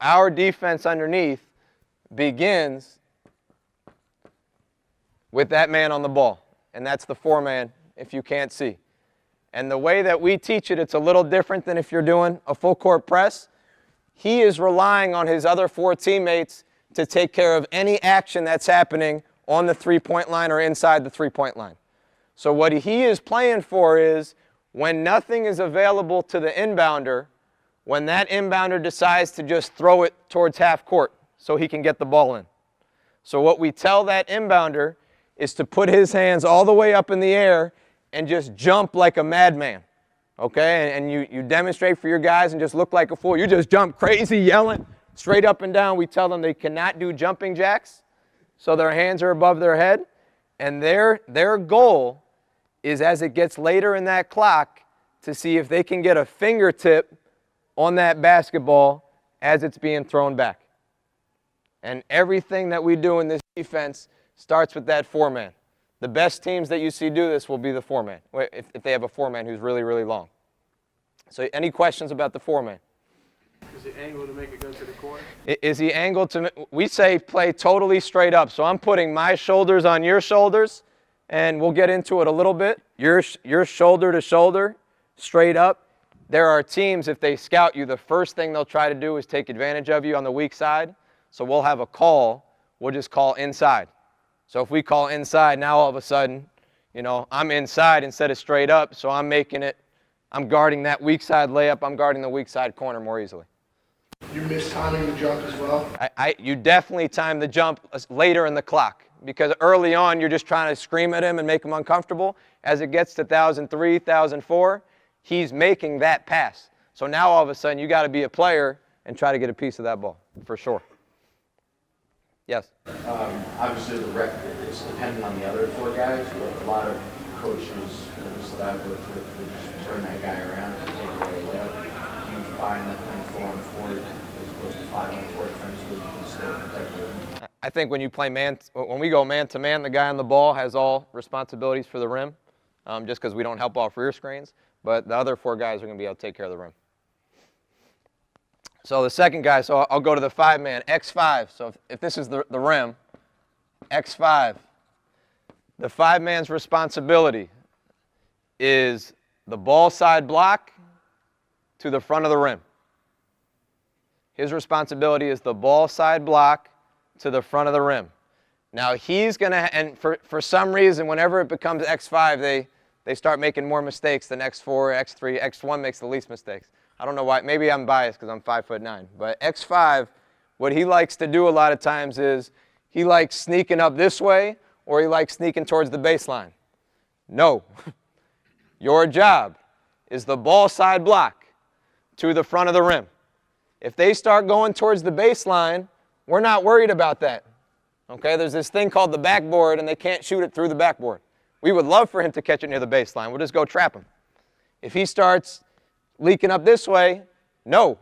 Our defense underneath begins with that man on the ball, and that's the 4-man if you can't see. And the way that we teach it, it's a little different than if you're doing a full court press. He is relying on his other 4 teammates to take care of any action that's happening on the three-point line or inside the three-point line. So what he is playing for is when nothing is available to the inbounder, when that inbounder decides to just throw it towards half court so he can get the ball in. So what we tell that inbounder is to put his hands all the way up in the air and just jump like a madman, okay? And you demonstrate for your guys and just look like a fool. You just jump crazy, yelling, straight up and down. We tell them they cannot do jumping jacks, so their hands are above their head. And their goal is, as it gets later in that clock, to see if they can get a fingertip on that basketball as it's being thrown back. And everything that we do in this defense starts with that 4-man. The best teams that you see do this will be the 4-man, if they have a 4-man who's really, really long. So any questions about the 4-man? Is he angled to make it go to the corner? Is he angled to, we say play totally straight up. So I'm putting my shoulders on your shoulders, and we'll get into it a little bit. Your shoulder to shoulder, straight up. There are teams, if they scout you, the first thing they'll try to do is take advantage of you on the weak side. So we'll have a call. We'll just call inside. So if we call inside, now all of a sudden, I'm inside instead of straight up, so I'm guarding that weak side layup, I'm guarding the weak side corner more easily. You miss timing the jump as well? You definitely time the jump later in the clock, because early on you're just trying to scream at him and make him uncomfortable. As it gets to 1,003, 1,004, he's making that pass. So now all of a sudden you got to be a player and try to get a piece of that ball, for sure. Yes? Obviously, it's dependent on the other 4 guys, but a lot of coaches that I've worked with would just turn that guy around and take away a layup. Do you find that playing 4-on-4 as opposed to 5-on-4 defensively, you can still protect him? I think when we go man-to-man, the guy on the ball has all responsibilities for the rim, just because we don't help off rear screens. But the other 4 guys are going to be able to take care of the rim. So the second guy, so I'll go to the 5-man, X5. So if this is the rim, X5. The 5-man's responsibility is the ball side block to the front of the rim. His responsibility is the ball side block to the front of the rim. Now he's going to, and for some reason, whenever it becomes X5, they start making more mistakes than X4, X3. X1 makes the least mistakes. I don't know why. Maybe I'm biased because I'm 5'9". But X5, what he likes to do a lot of times is he likes sneaking up this way or he likes sneaking towards the baseline. No. Your job is the ball side block to the front of the rim. If they start going towards the baseline, we're not worried about that. Okay? There's this thing called the backboard, and they can't shoot it through the backboard. We would love for him to catch it near the baseline. We'll just go trap him. If he starts leaking up this way, no.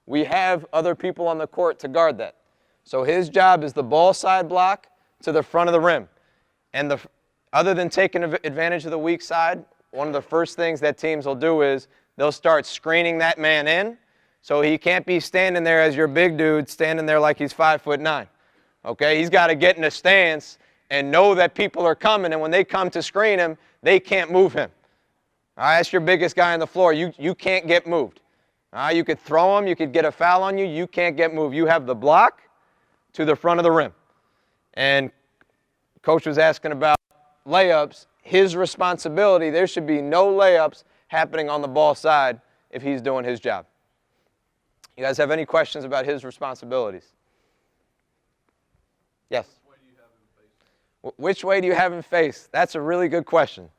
We have other people on the court to guard that. So his job is the ball side block to the front of the rim. And other than taking advantage of the weak side, one of the first things that teams will do is they'll start screening that man in, so he can't be standing there as your big dude standing there like he's 5'9". Okay, he's got to get in a stance and know that people are coming, and when they come to screen him, they can't move him. All right, that's your biggest guy on the floor. You can't get moved. All right, you could throw him, you could get a foul on you, you can't get moved. You have the block to the front of the rim. And Coach was asking about layups. His responsibility, there should be no layups happening on the ball side if he's doing his job. You guys have any questions about his responsibilities? Yes? Which way do you have him face? That's a really good question.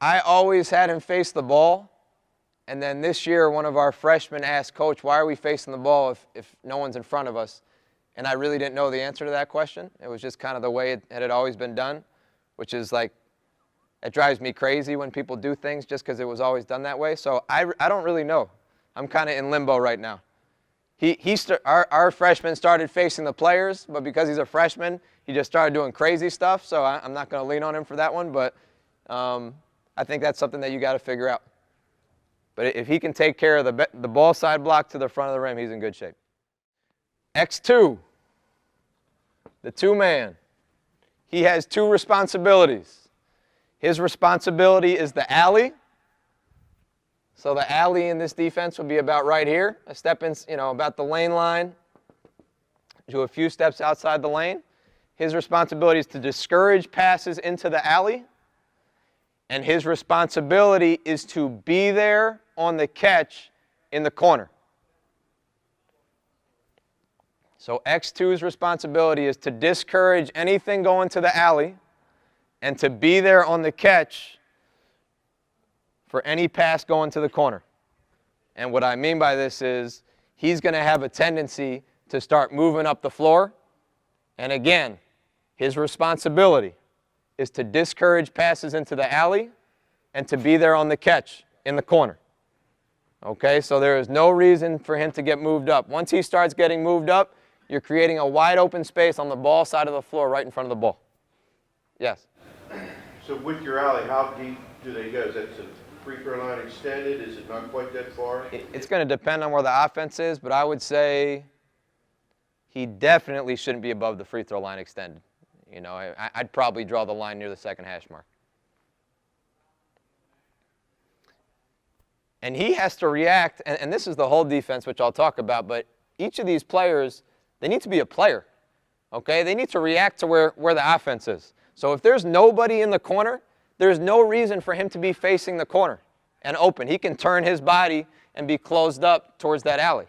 I always had him face the ball, and then this year one of our freshmen asked, Coach, why are we facing the ball if no one's in front of us? And I really didn't know the answer to that question. It was just kind of the way it had always been done, which is like, it drives me crazy when people do things just because it was always done that way. So I don't really know. I'm kind of in limbo right now. Our freshman started facing the players, but because he's a freshman, he just started doing crazy stuff, so I'm not going to lean on him for that one, but I think that's something that you got to figure out. But if he can take care of the ball side block to the front of the rim, he's in good shape. X2, the two-man. He has two responsibilities. His responsibility is the alley. So the alley in this defense would be about right here, a step in, about the lane line, to a few steps outside the lane. His responsibility is to discourage passes into the alley, and his responsibility is to be there on the catch in the corner. So X2's responsibility is to discourage anything going to the alley and to be there on the catch for any pass going to the corner. And what I mean by this is he's going to have a tendency to start moving up the floor. And again, his responsibility is to discourage passes into the alley and to be there on the catch in the corner. Okay, so there is no reason for him to get moved up. Once he starts getting moved up, you're creating a wide open space on the ball side of the floor right in front of the ball. Yes? So with your alley, how deep do they go? Is that the free throw line extended? Is it not quite that far? It's going to depend on where the offense is, but I would say he definitely shouldn't be above the free throw line extended. I'd probably draw the line near the second hash mark. And he has to react, and this is the whole defense, which I'll talk about, but each of these players, they need to be a player, okay? They need to react to where the offense is. So if there's nobody in the corner, there's no reason for him to be facing the corner and open. He can turn his body and be closed up towards that alley.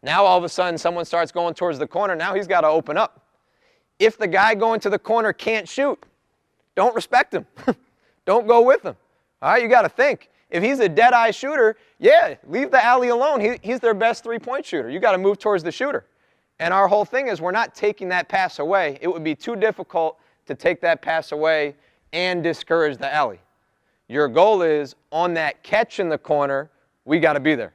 Now all of a sudden someone starts going towards the corner, now he's got to open up. If the guy going to the corner can't shoot, don't respect him. Don't go with him. All right, you got to think. If he's a dead-eye shooter, yeah, leave the alley alone. He's their best three-point shooter. You got to move towards the shooter. And our whole thing is we're not taking that pass away. It would be too difficult to take that pass away and discourage the alley. Your goal is on that catch in the corner, we got to be there.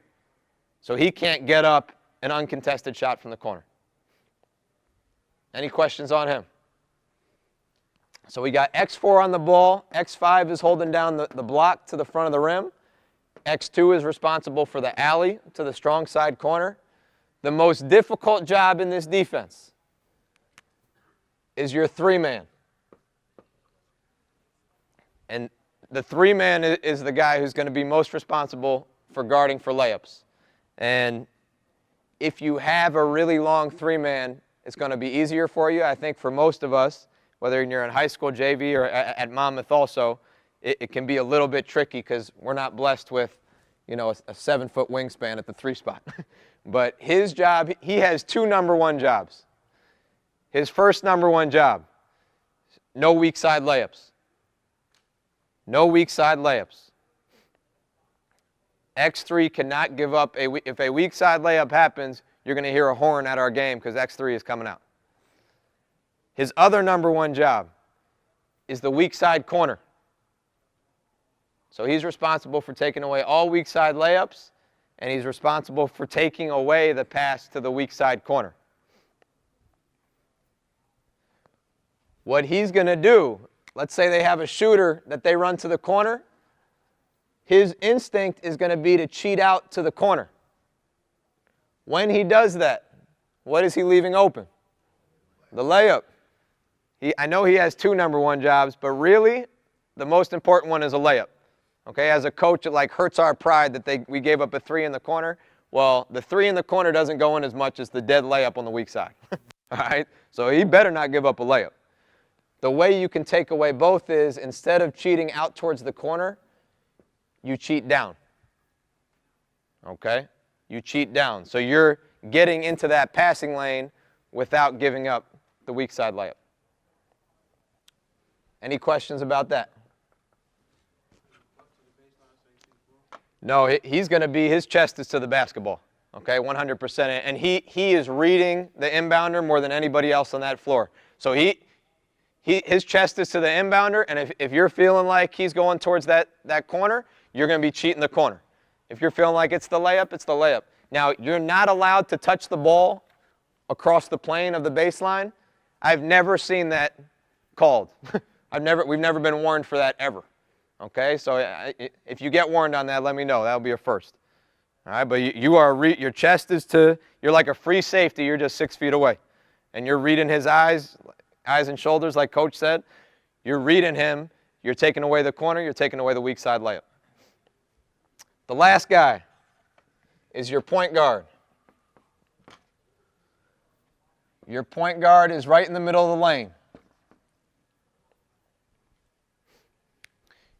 So he can't get up an uncontested shot from the corner. Any questions on him? So we got X4 on the ball. X5 is holding down the block to the front of the rim. X2 is responsible for the alley to the strong side corner. The most difficult job in this defense is your three-man. And the three-man is the guy who's going to be most responsible for guarding for layups. And if you have a really long three-man, it's going to be easier for you. I think for most of us, whether you're in high school, JV, or at Monmouth also, it can be a little bit tricky because we're not blessed with, a 7-foot wingspan at the three spot. But his job, he has two number one jobs. His first number one job, no weak side layups. No weak side layups. X3 cannot give up, if a weak side layup happens, you're going to hear a horn at our game because X3 is coming out. His other number one job is the weak side corner. So he's responsible for taking away all weak side layups, and he's responsible for taking away the pass to the weak side corner. What he's going to do, let's say they have a shooter that they run to the corner, his instinct is going to be to cheat out to the corner. When he does that, what is he leaving open? The layup. I know he has two number one jobs, but really, the most important one is a layup. Okay, as a coach, it hurts our pride that we gave up a three in the corner. Well, the three in the corner doesn't go in as much as the dead layup on the weak side. All right, so he better not give up a layup. The way you can take away both is instead of cheating out towards the corner, you cheat down. Okay, you cheat down. So you're getting into that passing lane without giving up the weak side layup. Any questions about that? No, he's going to be, his chest is to the basketball, okay, 100%. And he is reading the inbounder more than anybody else on that floor. So his chest is to the inbounder, and if you're feeling like he's going towards that corner, you're going to be cheating the corner. If you're feeling like it's the layup, it's the layup. Now, you're not allowed to touch the ball across the plane of the baseline. I've never seen that called. We've never been warned for that ever. Okay, so if you get warned on that, let me know. That'll be a first. All right, but your chest is you're like a free safety. You're just 6 feet away. And you're reading his eyes and shoulders, like Coach said. You're reading him. You're taking away the corner. You're taking away the weak side layup. The last guy is your point guard. Your point guard is right in the middle of the lane.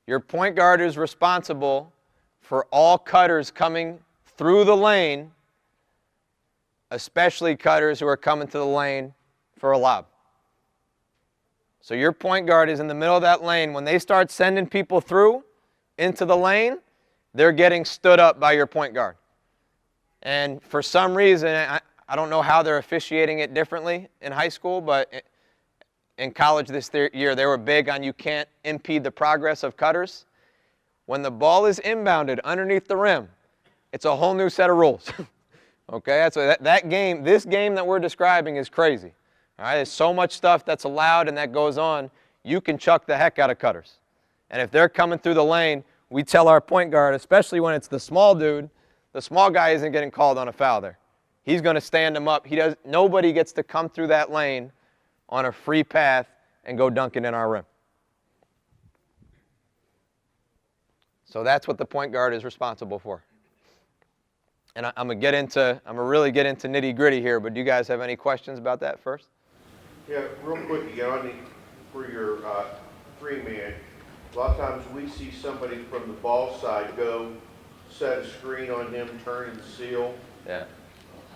Your point guard is responsible for all cutters coming through the lane, especially cutters who are coming to the lane for a lob. So your point guard is in the middle of that lane. When they start sending people through into the lane, they're getting stood up by your point guard. And for some reason, I don't know how they're officiating it differently in high school, but in college this year, they were big on you can't impede the progress of cutters. When the ball is inbounded underneath the rim, it's a whole new set of rules. Okay, this game that we're describing is crazy. All right, there's so much stuff that's allowed and that goes on. You can chuck the heck out of cutters. And if they're coming through the lane, we tell our point guard, especially when it's the small dude, the small guy isn't getting called on a foul there. He's going to stand him up. Nobody gets to come through that lane on a free path and go dunking in our rim. So that's what the point guard is responsible for. And I'm gonna really get into nitty gritty here, but do you guys have any questions about that first? Yeah, real quick again, for your three-man, a lot of times we see somebody from the ball side go set a screen on him, turn and seal. Yeah.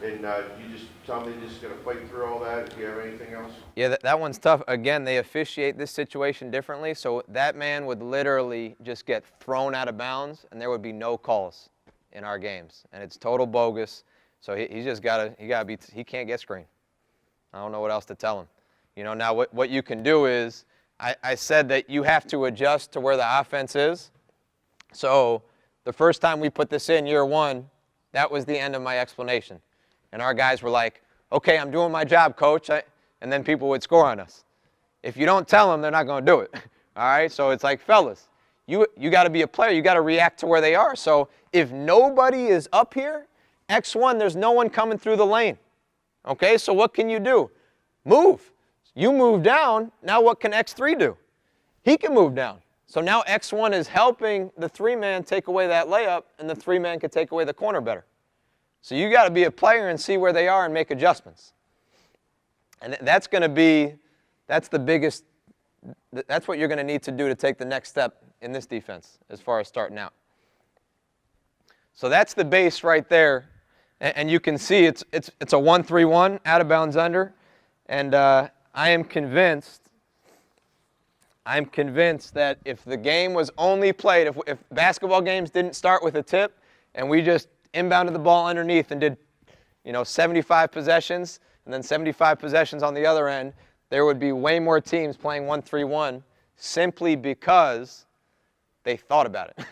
And you just tell me just going to fight through all that. Do you have anything else? Yeah, that one's tough. Again, they officiate this situation differently, so that man would literally just get thrown out of bounds, and there would be no calls in our games, and it's total bogus. So he can't get screened. I don't know what else to tell him. You know, now what you can do is, I said that you have to adjust to where the offense is. So the first time we put this in year one, that was the end of my explanation. And our guys were like, okay, I'm doing my job, coach. And then people would score on us. If you don't tell them, they're not going to do it. All right? So it's like, fellas, you got to be a player. You got to react to where they are. So if nobody is up here, X1, there's no one coming through the lane. Okay? So what can you do? Move. You move down. Now what can X3 do? He can move down. So now X1 is helping the three-man take away that layup, and the three-man can take away the corner better. So you got to be a player and see where they are and make adjustments. And that's what you're going to need to do to take the next step in this defense as far as starting out. So that's the base right there. And you can see it's a 1-3-1, out of bounds under. And I am convinced that if the game was only played, if basketball games didn't start with a tip and we just inbounded the ball underneath and did, 75 possessions and then 75 possessions on the other end, there would be way more teams playing 1-3-1 simply because they thought about it.